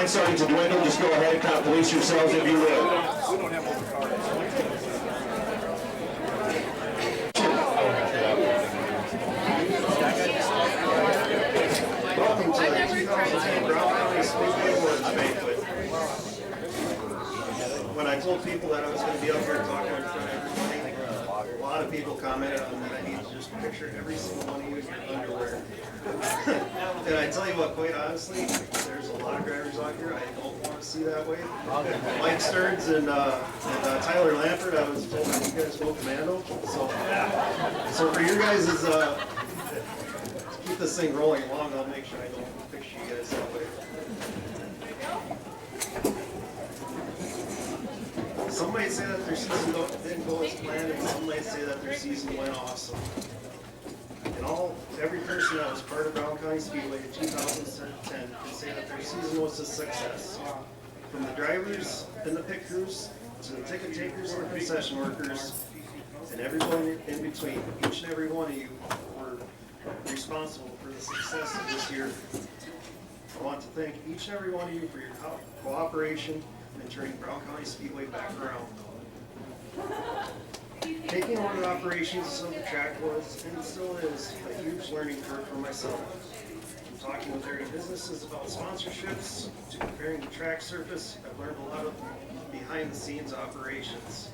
line starting to dwindle, just go ahead and kind of police yourselves if you will. Welcome to the 2010 Brown County Speedway Awards Banquet. When I told people that I was going to be up here talking in front of everybody, a lot of people commented on that I need to just picture every single one of you in your underwear. And I tell you what, quite honestly, there's a lot of drivers out here I don't want to see that way. Mike Stearns and Tyler Lambert, I was told that you guys go commando. So for you guys is keep this thing rolling along, I'll make sure I don't picture you guys that way. Some might say that their season didn't go as planned, and some might say that their season went awesome. And every person that was part of Brown County Speedway in 2010 can say that their season was a success. From the drivers and the pit crews, to the ticket takers and the concession workers, and everyone in between, each and every one of you were responsible for the success of this year. I want to thank each and every one of you for your cooperation in turning Brown County Speedway back around. Taking over the operations of the track was, and still is, a huge learning curve for myself. From talking with area businesses about sponsorships, to preparing the track surface, I've learned a lot of behind-the-scenes operations.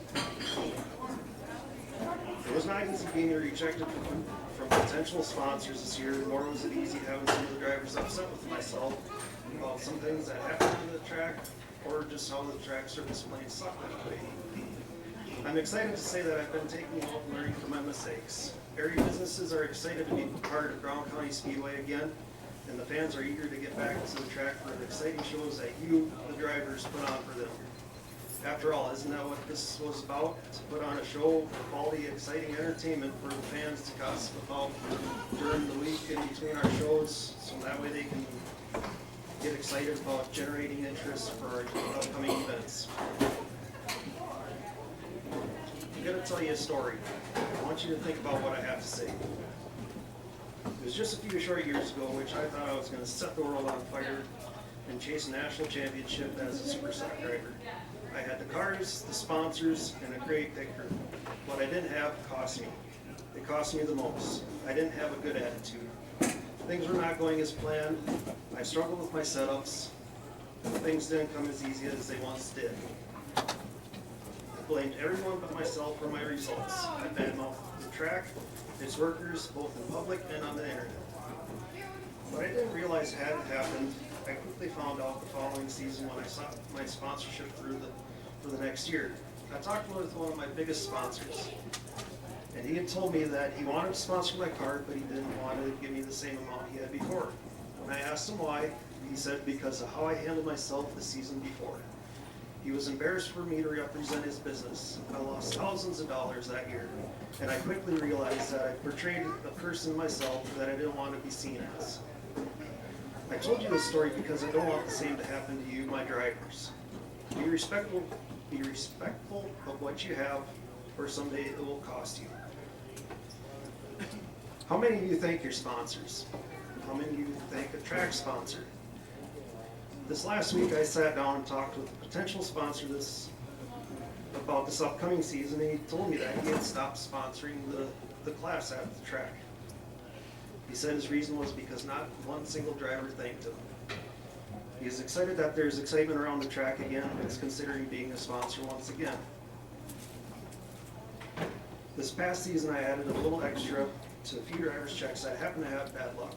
It was not easy being rejected from potential sponsors this year, nor was it easy having some of the drivers upset with myself about some things that happened on the track, or just how the track surface planes sucked that way. I'm excited to say that I've been taking note and learning from my mistakes. Area businesses are excited to be part of Brown County Speedway again, and the fans are eager to get back to the track for the exciting shows that you, the drivers, put on for them. After all, isn't that what this was about? To put on a show for quality, exciting entertainment for the fans to gossip about during the week in between our shows, so that way they can get excited about generating interest for our upcoming events. I'm going to tell you a story. I want you to think about what I have to say. It was just a few short years ago, which I thought I was going to set the world on fire and chase a national championship as a super stock driver. I had the cars, the sponsors, and a great pit crew. What I didn't have cost me. It cost me the most. I didn't have a good attitude. Things were not going as planned. I struggled with my setups. Things didn't come as easy as they once did. I blamed everyone but myself for my results. I badmouthed the track, its workers, both in public and on the internet. What I didn't realize had happened, I quickly found out the following season when I sought my sponsorship for the next year. I talked with one of my biggest sponsors, and he had told me that he wanted to sponsor my car, but he didn't want to give me the same amount he had before. When I asked him why, he said because of how I handled myself the season before. He was embarrassed for me to represent his business. I lost thousands of dollars that year, and I quickly realized that I portrayed a person myself that I didn't want to be seen as. I told you this story because I don't want the same to happen to you, my drivers. Be respectful of what you have, or someday it will cost you. How many of you thank your sponsors? How many of you thank a track sponsor? This last week I sat down and talked with a potential sponsor about this upcoming season, and he told me that he had stopped sponsoring the class at the track. He said his reason was because not one single driver thanked him. He is excited that there's excitement around the track again and is considering being a sponsor once again. This past season I added a little extra to a few drivers' checks that happened to have bad luck.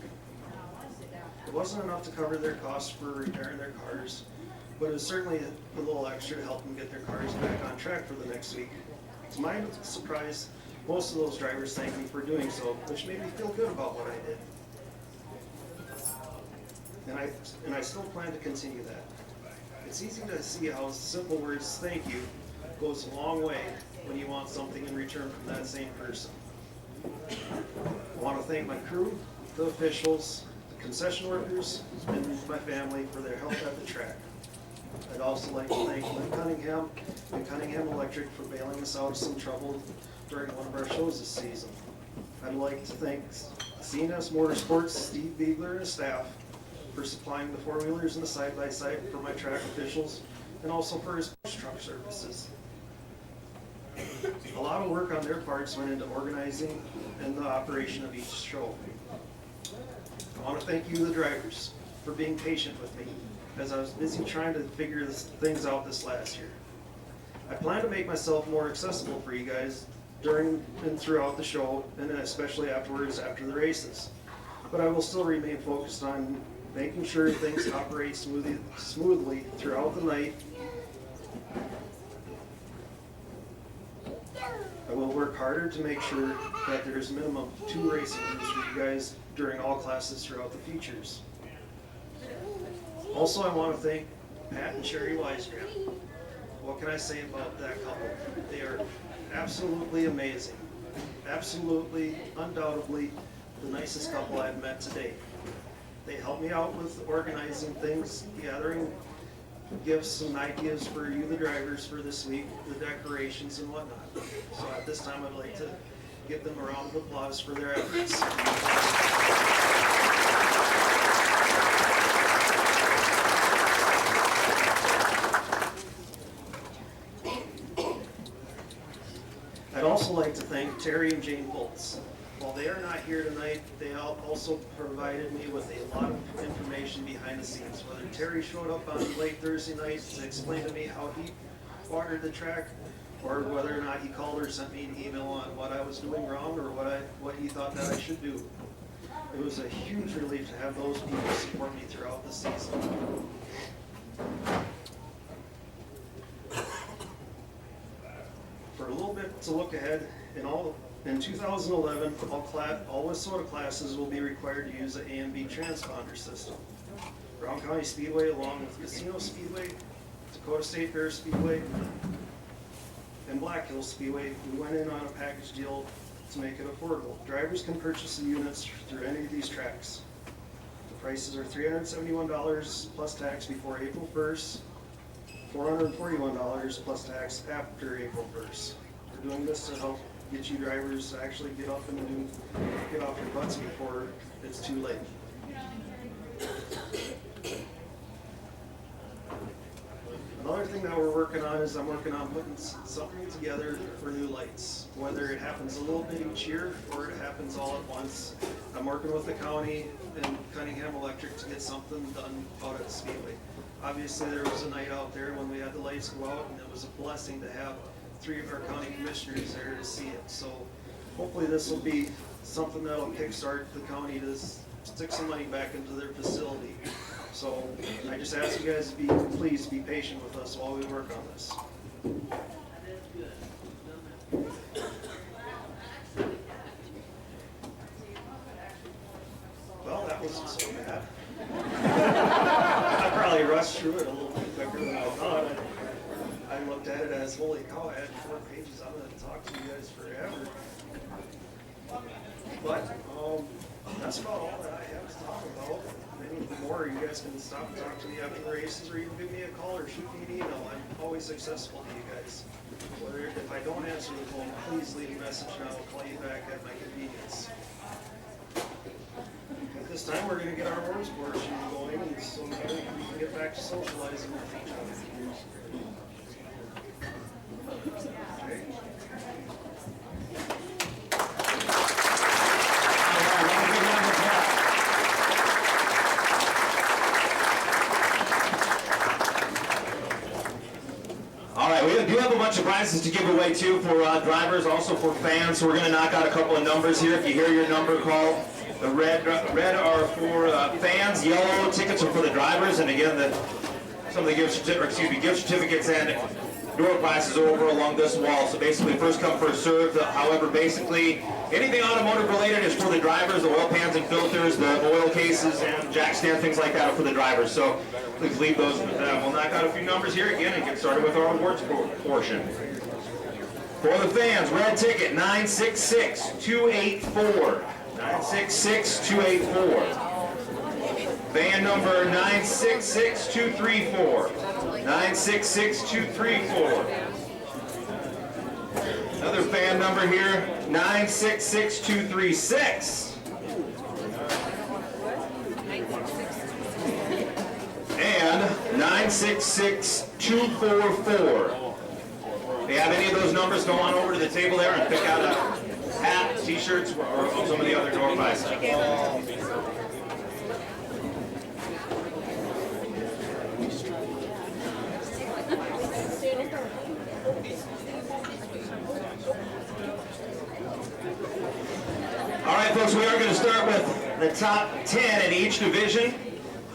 It wasn't enough to cover their costs for repairing their cars, but it was certainly a little extra to help them get their cars back on track for the next week. To my surprise, most of those drivers thanked me for doing so, which made me feel good about what I did. And I still plan to continue that. It's easy to see how simple words "thank you" goes a long way when you want something in return from that same person. I want to thank my crew, the officials, the concession workers, and my family for their help at the track. I'd also like to thank Lynn Cunningham and Cunningham Electric for bailing us out of some trouble during one of our shows this season. I'd like to thank CNS Motorsports, Steve Biegler and his staff for supplying the four-wheelers and the side-by-side for my track officials, and also for his push truck services. A lot of work on their parts went into organizing and the operation of each show. I want to thank you, the drivers, for being patient with me as I was busy trying to figure things out this last year. I plan to make myself more accessible for you guys during and throughout the show, and especially afterwards after the races. But I will still remain focused on making sure things operate smoothly throughout the night. I will work harder to make sure that there's a minimum of 2 racing groups for you guys during all classes throughout the features. Also, I want to thank Pat and Sherry Weisgraf. What can I say about that couple? They are absolutely amazing. Absolutely, undoubtedly, the nicest couple I've met to date. They helped me out with organizing things, gathering gifts and ideas for you, the drivers, for this week, the decorations and whatnot. So at this time, I'd like to give them a round of applause for their efforts. I'd also like to thank Terry and Jane Boltz. While they are not here tonight, they also provided me with a lot of information behind the scenes. Whether Terry showed up on late Thursday night to explain to me how he watered the track, or whether or not he called or sent me an email on what I was doing wrong or what he thought that I should do. It was a huge relief to have those people support me throughout the season. For a little bit to look ahead, in 2011, all Wissota classes will be required to use the A and B transponder system. Brown County Speedway, along with Casino Speedway, Dakota State Fair Speedway, and Black Hills Speedway, we went in on a package deal to make it affordable. Drivers can purchase the units through any of these tracks. The prices are $371 plus tax before April 1st, $441 plus tax after April 1st. We're doing this to help get you drivers to actually get off your butts before it's too late. Another thing that we're working on is I'm working on putting something together for new lights. Whether it happens a little bit each year or it happens all at once, I'm working with the county and Cunningham Electric to get something done out at Speedway. Obviously, there was a night out there when we had the lights go out, and it was a blessing to have 3 of our county commissioners there to see it. So hopefully this will be something that'll kickstart the county to stick some money back into their facility. So I just ask you guys to please be patient with us while we work on this. Well, that wasn't so bad. I probably rushed through it a little bit quicker than I thought. I looked at it as, holy cow, I had 4 pages. I'm going to talk to you guys forever. But that's about all that I have to talk about. Any more, you guys can stop and talk to me after the races, or even give me a call or shoot me an email. I'm always accessible to you guys. Whether if I don't answer the phone, please leave a message and I will call you back at my convenience. At this time, we're going to get our awards portion going, and so we can get back to socializing with each other. Okay. We do have a bunch of prizes to give away too for drivers, also for fans. So we're going to knock out a couple of numbers here. If you hear your number called, the red are for fans, yellow tickets are for the drivers, and again, some of the gift certificates and door prizes are over along this wall. So basically, first come, first served. However, basically, anything automotive related is for the drivers. The oil pans and filters, the oil cases, and jack stand, things like that are for the drivers. So please leave those. We'll knock out a few numbers here again and get started with our awards portion. For the fans, red ticket 966-284. 966-284. Fan number 966-234. 966-234. Another fan number here, 966-236. 966-244. If you have any of those numbers, go on over to the table there and pick out a hat, t-shirts, or some of the other door prizes. All right, folks, we are going to start with the top 10 in each division.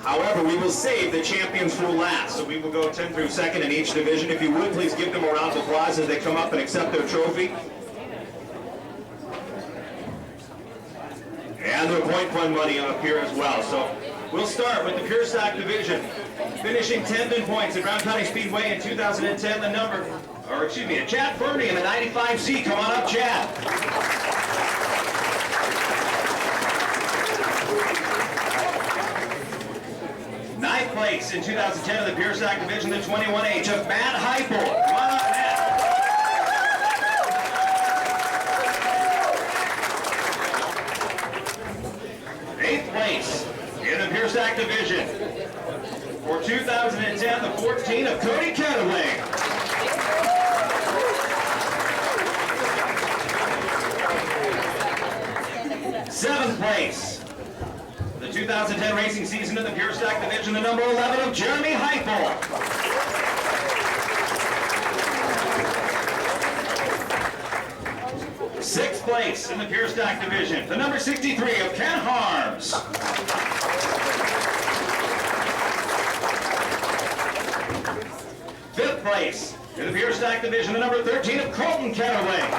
However, we will save the champions for last, so we will go 10 through 2nd in each division. If you would, please give them a round of applause as they come up and accept their trophy. And their point fund money up here as well. So we'll start with the pure stock division. Finishing 10th in points at Brown County Speedway in 2010, the number, or excuse me, Chad Furneg in the 95C. Come on up, Chad. Ninth place in 2010 of the pure stock division, the 21H of Matt Heupel. Come on up, Matt. Eighth place in the pure stock division for 2010, the 14 of Cody Ketterling. Seventh place, the 2010 racing season in the pure stock division, the number 11 of Jeramy Heupel. Sixth place in the pure stock division, the number 63 of Ken Harms. Fifth place in the pure stock division, the number 13 of Colten Ketterling.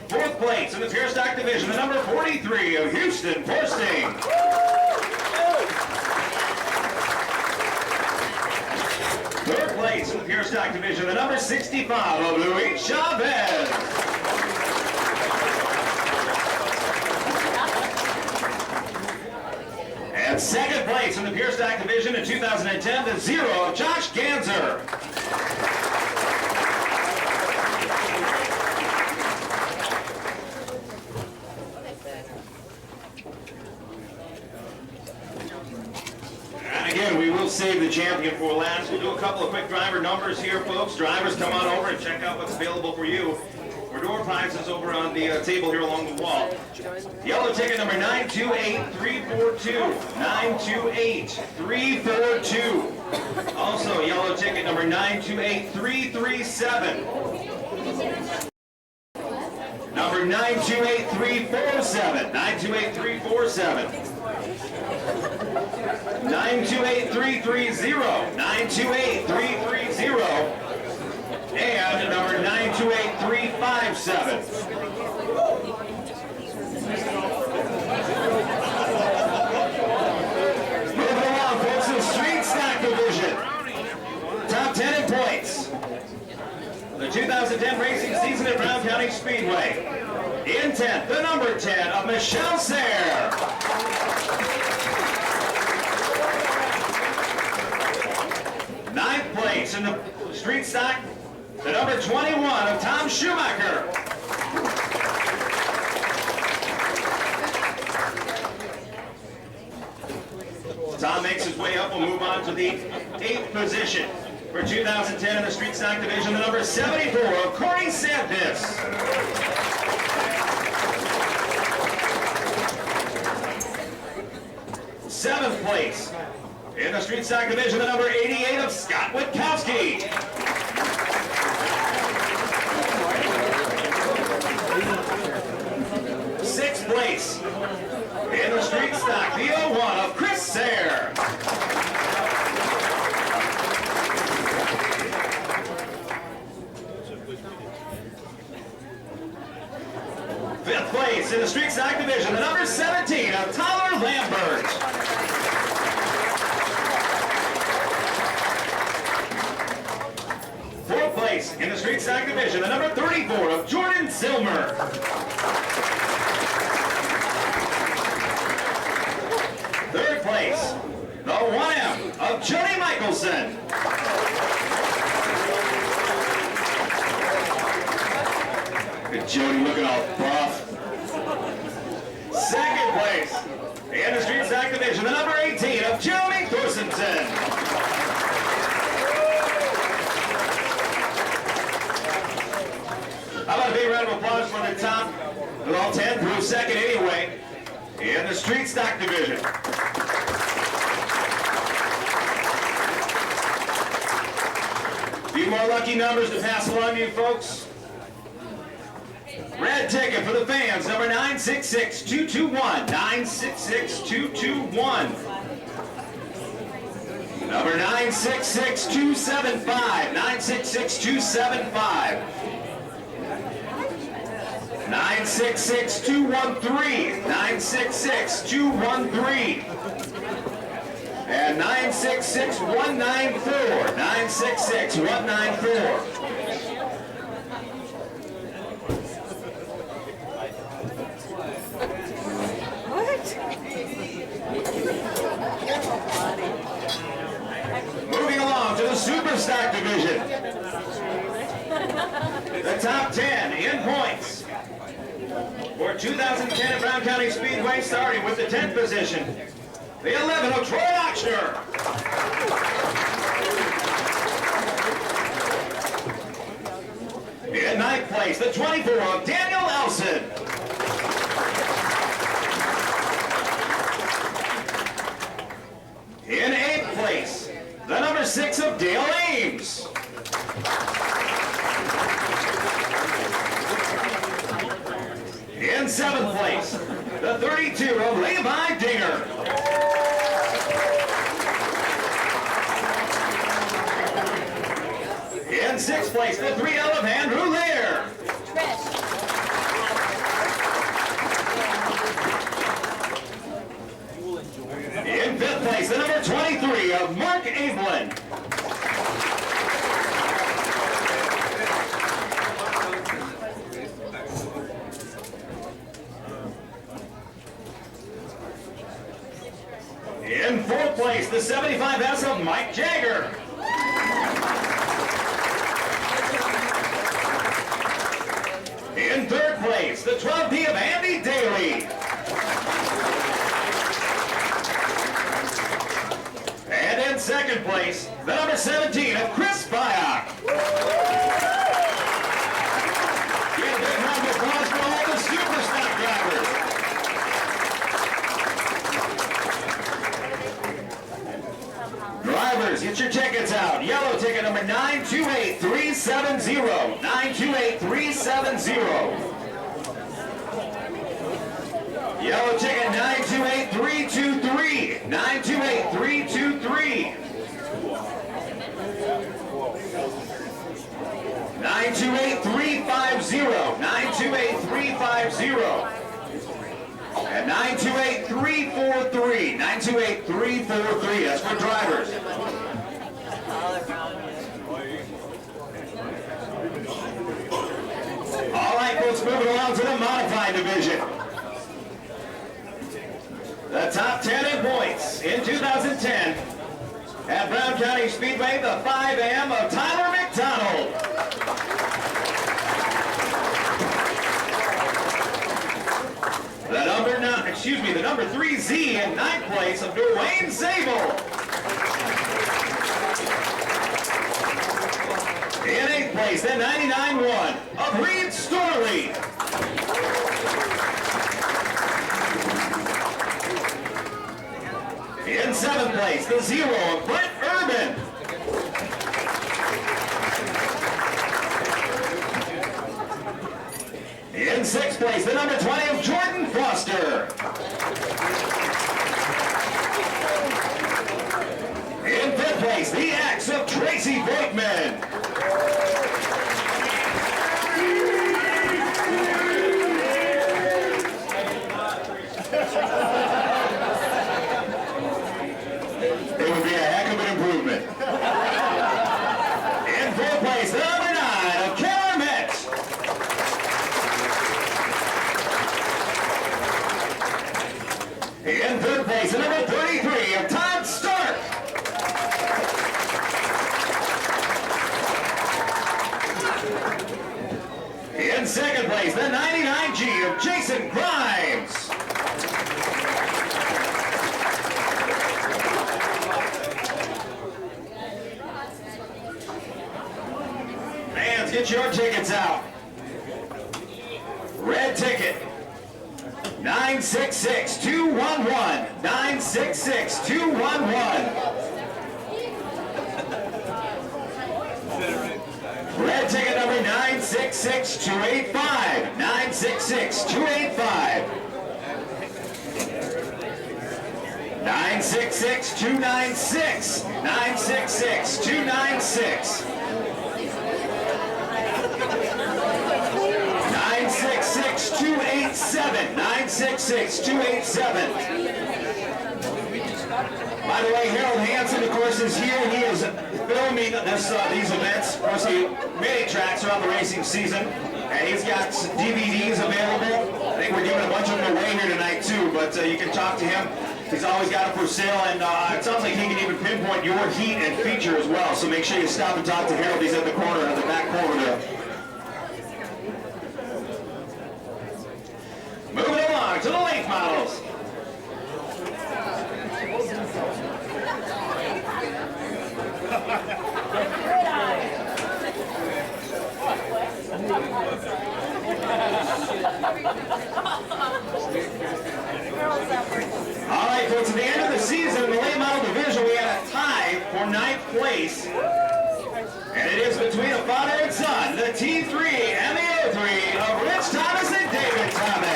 Fourth place in the pure stock division, the number 43 of Houston Forsting. Third place in the pure stock division, the number 65 of Louis Chavez. And second place in the pure stock division in 2010, the 0 of Josh Gansur. Again, we will save the champion for last. We'll do a couple of quick driver numbers here, folks. Drivers, come on over and check out what's available for you. For door prizes over on the table here along the wall. Yellow ticket number 928342. 928342. Also, yellow ticket number 928337. Number 928347. 928347. 928330, 928330, and number 928357. Moving along, folks, in the street stock division. Top 10 in points. The 2010 racing season at Brown County Speedway. In 10th, the number 10 of Michele Serr. Ninth place in the street stock, the number 21 of Tom Schumaker. Tom makes his way up. We'll move on to the 8th position for 2010 in the street stock division, the number 74 of Corey Sandness. Seventh place in the street stock division, the number 88 of Scott Witkowski. Sixth place in the street stock, the 01 of Chris Serr. Fifth place in the street stock division, the number 17 of Tyler Lambert. Fourth place in the street stock division, the number 34 of Jordan Zillmer. Third place, the 1M of Jodie Michaelsohn. Good Jodie looking all buff. Second place. In the street stock division, the number 18 of Jeromy Thorstenson. How about a big round of applause for the top with all 10 through second anyway in the street stock division. A few more lucky numbers to pass along to you folks. Red ticket for the fans, number 966-221. 966-221. Number 966-275. 966-275. 966-213. 966-213. And 966-194. 966-194. Moving along to the Super Stock Division. The top 10 in points for 2010 at Brown County Speedway, starting with the 10th position. The 11 of Troy Ochsner. In 9th place, the 24 of Daniel Elsen. In 8th place, the number 6 of Dale Ames. In 7th place, the 32 of Levi Dinger. In 6th place, the 3L of Andrew Lehr. In 5th place, the number 23 of Mark Abeln. In 4th place, the 75S of Mike Jager. In 3rd place, the 12D of Andy Daly. And in 2nd place, the number 17 of Chris Feiock. Give a big round of applause for all the Super Stock drivers. Drivers, get your tickets out. Yellow ticket number 928370. 928370. Yellow ticket 928323. 928323. 928350. 928350. And 928343. 928343. That's for drivers. All right, folks, moving along to the modified division. The top 10 in points in 2010 at Brown County Speedway, the 5M of Tyler McDonald. The number 3Z in 9th place of Dwayne Zabel. In 8th place, the 99-1 of Reed Storley. In 7th place, the 0 of Brent Urban. In 6th place, the number 20 of Jordan Foster. In 5th place, the X of Tracy Voigtman. It would be a heck of an improvement. In 4th place, the number 9 of Calumet. In 3rd place, the number 33 of Todd Stark. In 2nd place, the 99G of Jason Grimes. get your tickets out. Red ticket, 966-211, 966-211. Red ticket number 966-285, 966-285. 966-296, 966-296. 966-287, 966-287. By the way, Harold Hanson, of course, is here. He is filming these events, of course, the mini tracks throughout the racing season. And he's got DVDs available. I think we're giving a bunch of them away here tonight, too, but you can talk to him. He's always got it for sale, and it sounds like he can even pinpoint your heat and feature as well. So make sure you stop and talk to Harold. He's at the corner, at the back corner there. Moving along to the late models. All right, folks, at the end of the season in the late model division, we had a tie for 9th place. And it is between a father and son, the T3 and the O3 of Rich Thomas and David Thomas.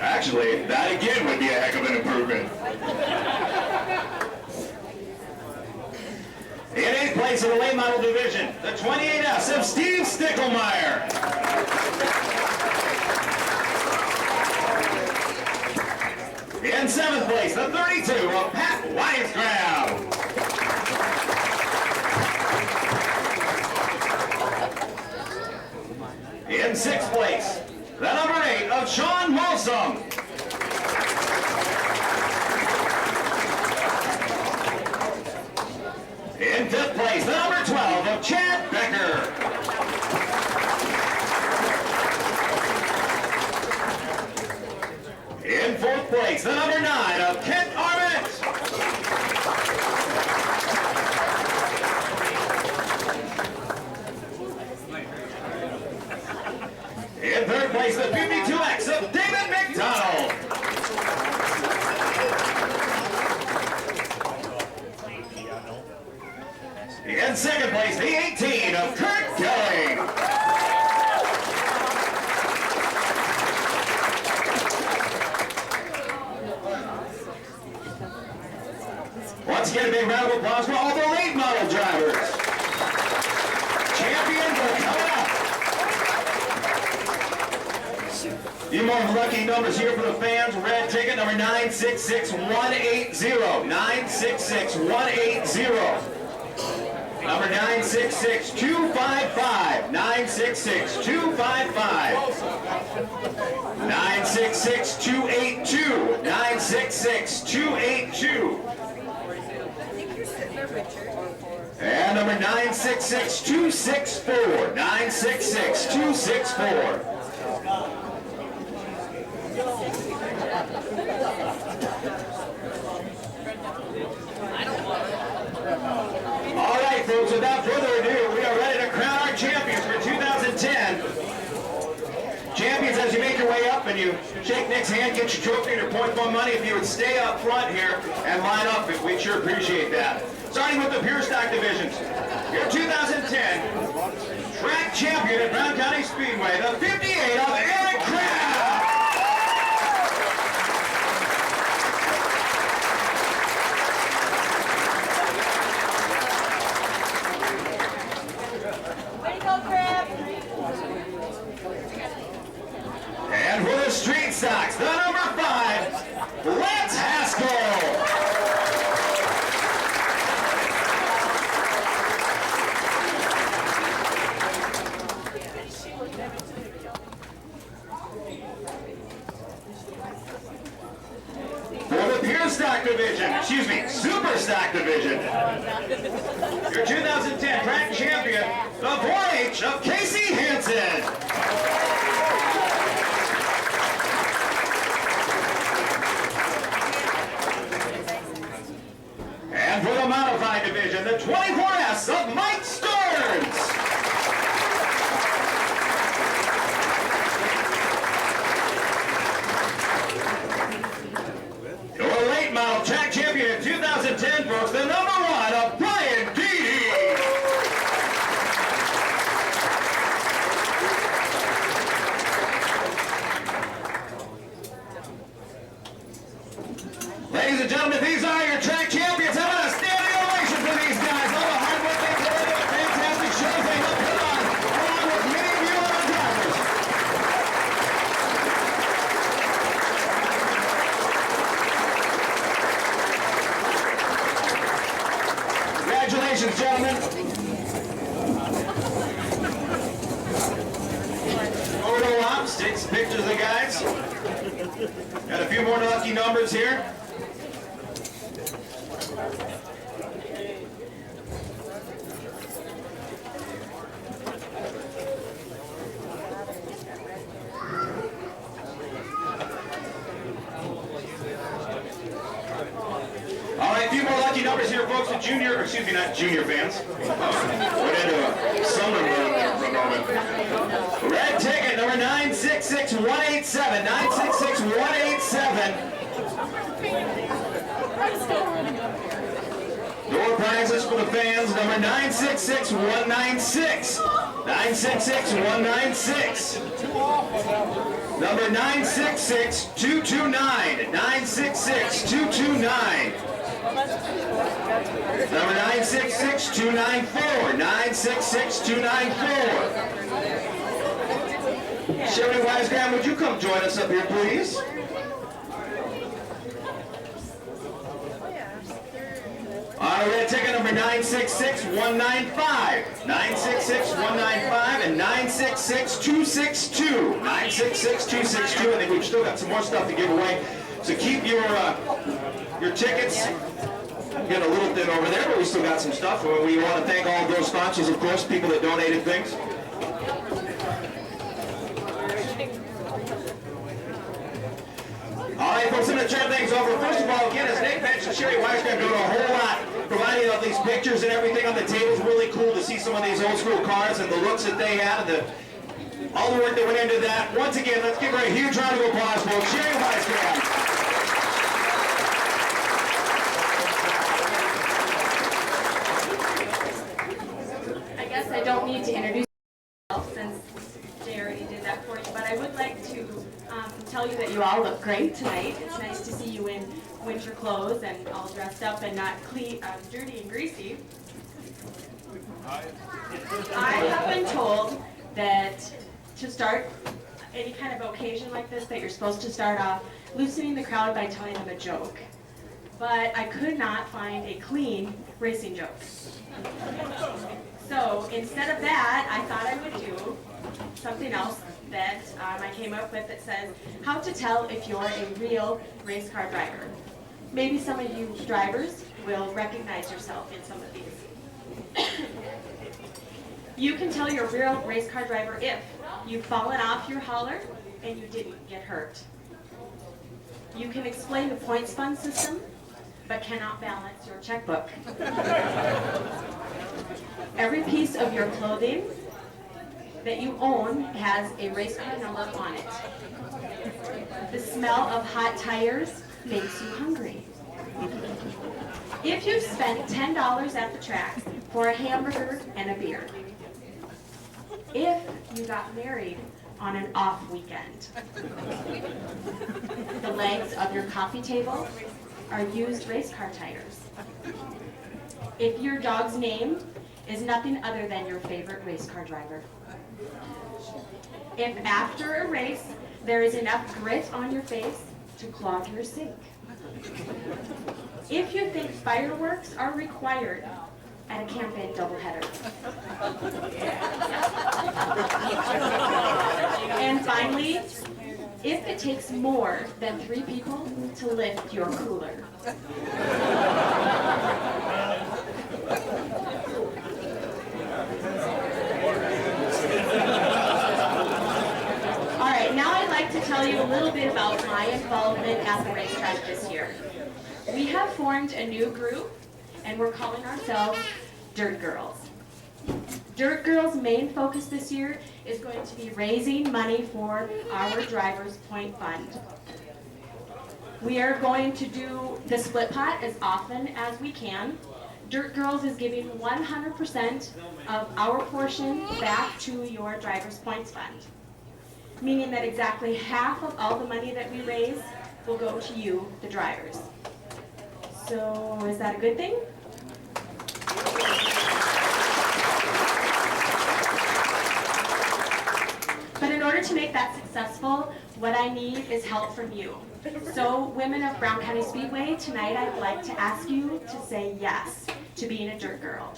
Actually, that again would be a heck of an improvement. In 8th place in the late model division, the 28S of Steve Stickelmeyer. In 7th place, the 32 of Pat Weisgraf. In 6th place, the number 8 of Sean Molsom. In 5th place, the number 12 of Chad Becker. In 4th place, the number 9 of Kent Arment. In 3rd place, the 52X of David McDonald. In 2nd place, the 18 of Kurt Kelly. Once again, a big round of applause for all the late model drivers. Champions are coming up. A few more lucky numbers here for the fans. Red ticket number 966180. 966180. Number 966255. 966255. 966282. 966282. And number 966264. 966264. All right, folks, without further ado, we are ready to crown our champions for 2010. Champions, as you make your way up and you shake Nick's hand, get your trophy and your point fund money, if you would stay up front here and line up, we'd sure appreciate that. Starting with the pure stock divisions. Your 2010 track champion at Brown County Speedway, the 58 of Eric Kraft. And for the street stocks, the number 5, Lance Haskell. For the pure stock division, excuse me, super stock division, your 2010 track champion, the 4H of Casey Hansen. Ladies and gentlemen, these are your track champions. How about a standing ovation for these guys? All the hard work they put into fantastic shows they have put on, along with many of you other drivers. Congratulations, gentlemen. Photo ops, take some pictures of the guys. Got a few more lucky numbers here. All right, a few more lucky numbers here, folks. Not junior fans. Went into some number for a moment. Red ticket, number 966187. 966187. Door prizes for the fans, number 966196. 966196. Number 966229. 966229. Number 966294. 966294. Sherry Wisegram, would you come join us up here, please? Red ticket number 966195. 966195 and 966262. 966262. I think we've still got some more stuff to give away. So keep your tickets. Getting a little thin over there, but we still got some stuff. We want to thank all of those sponsors, of course, people that donated things. All right, folks, I'm going to turn things over. First of all, again, as Nick mentioned, Sherry Wisegram doing a whole lot, providing all these pictures and everything on the table. It's really cool to see some of these old school cars and the looks that they had and all the work that went into that. Once again, let's give her a huge round of applause, folks. Sherry Wisegram. I don't need to introduce myself since Jay already did that for you, but I would like to tell you that you all look great tonight. It's nice to see you in winter clothes and all dressed up and not clean, dirty and greasy. I have been told that to start any kind of occasion like this, that you're supposed to start off loosening the crowd by telling them a joke. But I could not find a clean racing joke. So instead of that, I thought I would do something else that I came up with that says how to tell if you're a real race car driver. Maybe some of you drivers will recognize yourself in some of these. You can tell you're a real race car driver if you've fallen off your hauler and you didn't get hurt. You can explain the points fund system, but cannot balance your checkbook. Every piece of your clothing that you own has a race car number on it. The smell of hot tires makes you hungry. If you spent $10 at the track for a hamburger and a beer. If you got married on an off weekend. The legs of your coffee table are used race car tires. If your dog's name is nothing other than your favorite race car driver. If after a race there is enough grit on your face to clog your sink. If you think fireworks are required at a campaign doubleheader. And finally, if it takes more than 3 people to lift your cooler. All right, now I'd like to tell you a little bit about my involvement at the racetrack this year. We have formed a new group, and we're calling ourselves Dirt Girls. Dirt Girls' main focus this year is going to be raising money for our Drivers' Point Fund. We are going to do the split pot as often as we can. Dirt Girls is giving 100% of our portion back to your Drivers' Points Fund, meaning that exactly half of all the money that we raise will go to you, the drivers. So is that a good thing? But in order to make that successful, what I need is help from you. So women of Brown County Speedway, tonight I'd like to ask you to say yes to being a dirt girl.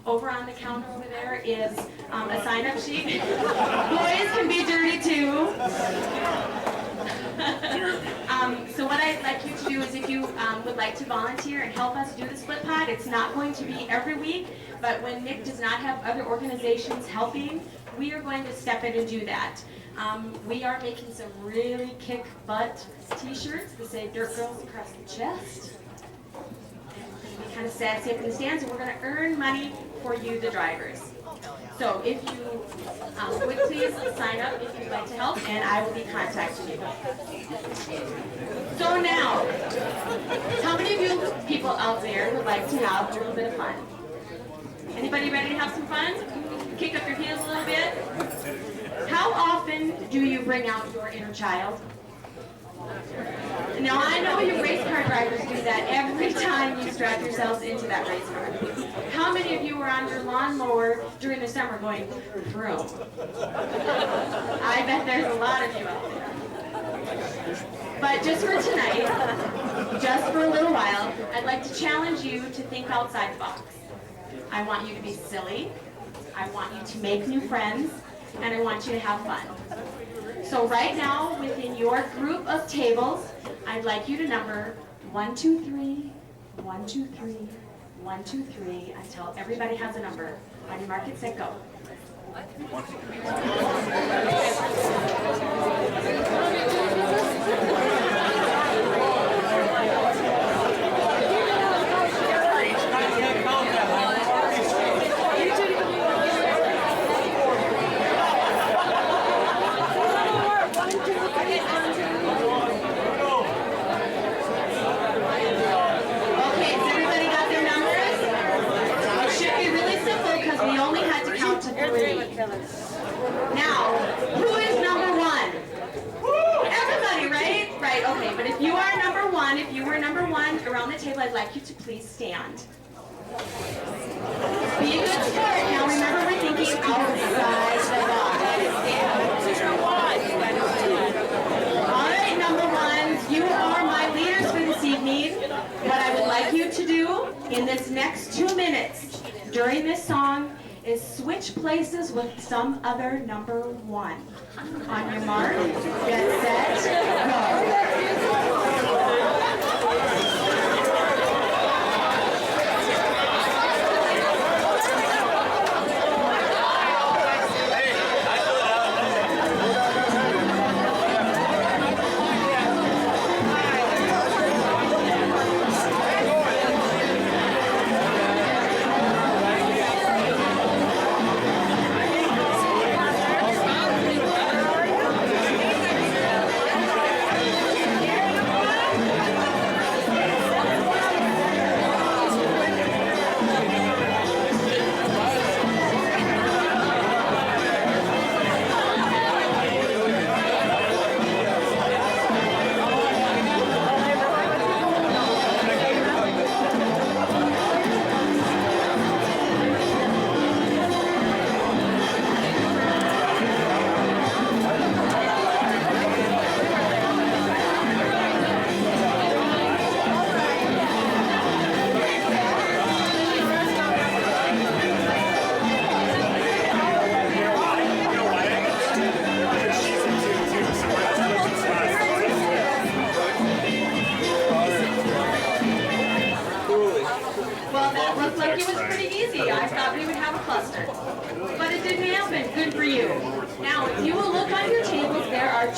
Over on the counter over there is a sign-up sheet. Boys can be dirty too. So what I'd like you to do is if you would like to volunteer and help us do the split pot, it's not going to be every week, but when Nick does not have other organizations helping, we are going to step in and do that. We are making some really kick-butt t-shirts that say Dirt Girls across the chest. Be kind of sassy up in the stands, and we're going to earn money for you, the drivers. So if you would please sign up if you'd like to help, and I will be contacting you. So now, how many of you people out there would like to have a little bit of fun? Anybody ready to have some fun? Kick up your heels a little bit? How often do you bring out your inner child? Now I know you race car drivers do that every time you strap yourselves into that race car. How many of you were on your lawnmower during the summer going, vroom? I bet there's a lot of you out there. But just for tonight, just for a little while, I'd like to challenge you to think outside the box. I want you to be silly, I want you to make new friends, and I want you to have fun. So right now, within your group of tables, I'd like you to number 1, 2, 3, 1, 2, 3, 1, 2, 3, until everybody has a number. On your mark, get set, go. Now, who is number 1? Everybody, right? Right, okay, but if you are number 1, if you were number 1 around the table, I'd like you to please stand. Be a good sport. Now remember, we're thinking outside the box. All right, number 1s, you are my leaders for this evening. What I would like you to do in this next 2 minutes during this song is switch places with some other number 1. On your mark, get set, go.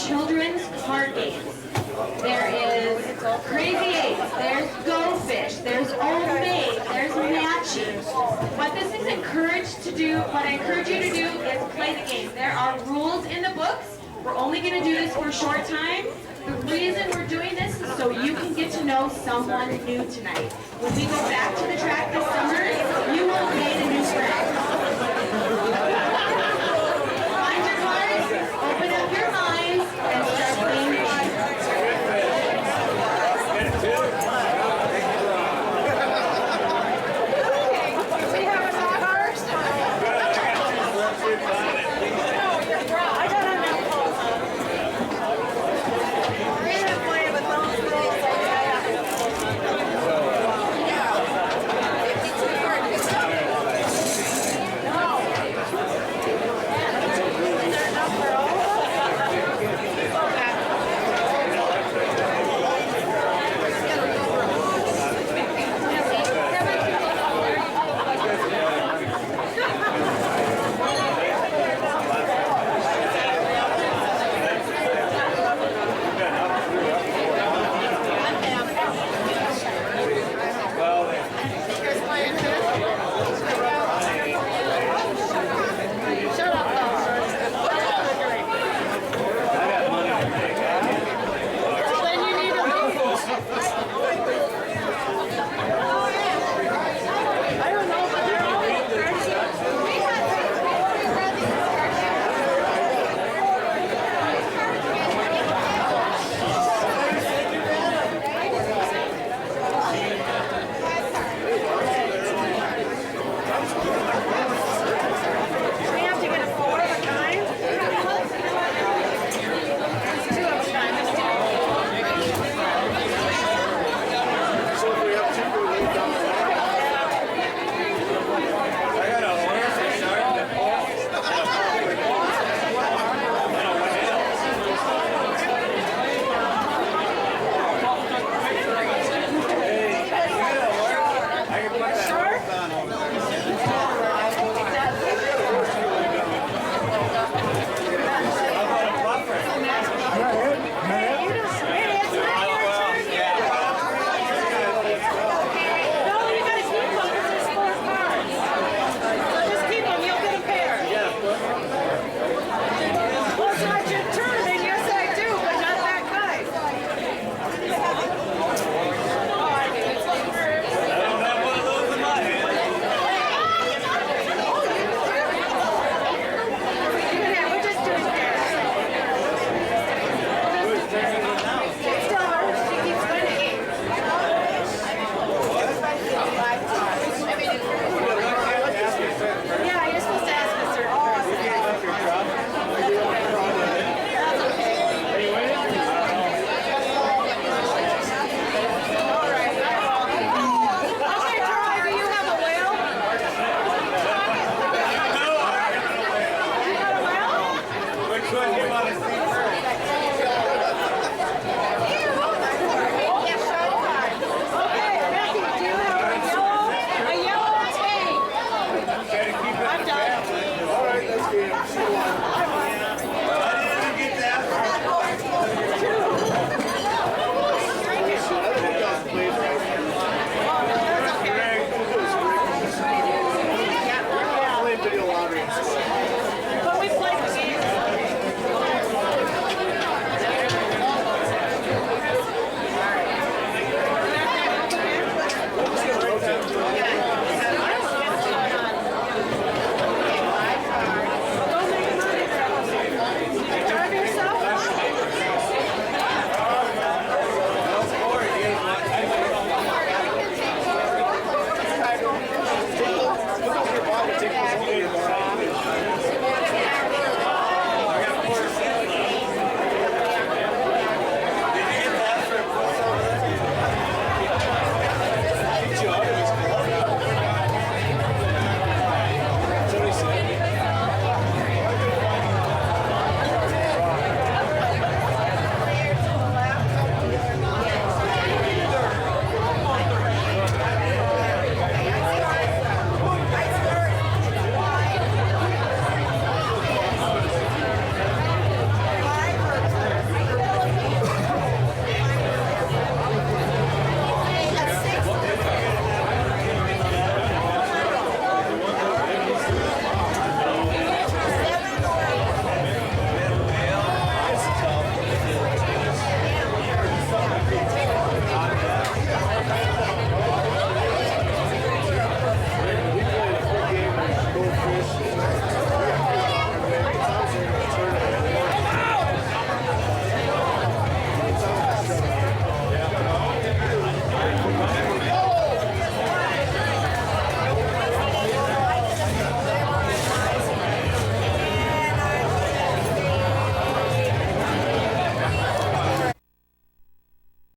Children's card games. There is Crazy 8, there's Go Fish, there's Old Maid, there's Matching. What this is encouraged to do, what I encourage you to do is play the game. There are rules in the books. We're only going to do this for a short time. The reason we're doing this is so you can get to know someone new tonight. When we go back to the track this summer, you will have made a new friend.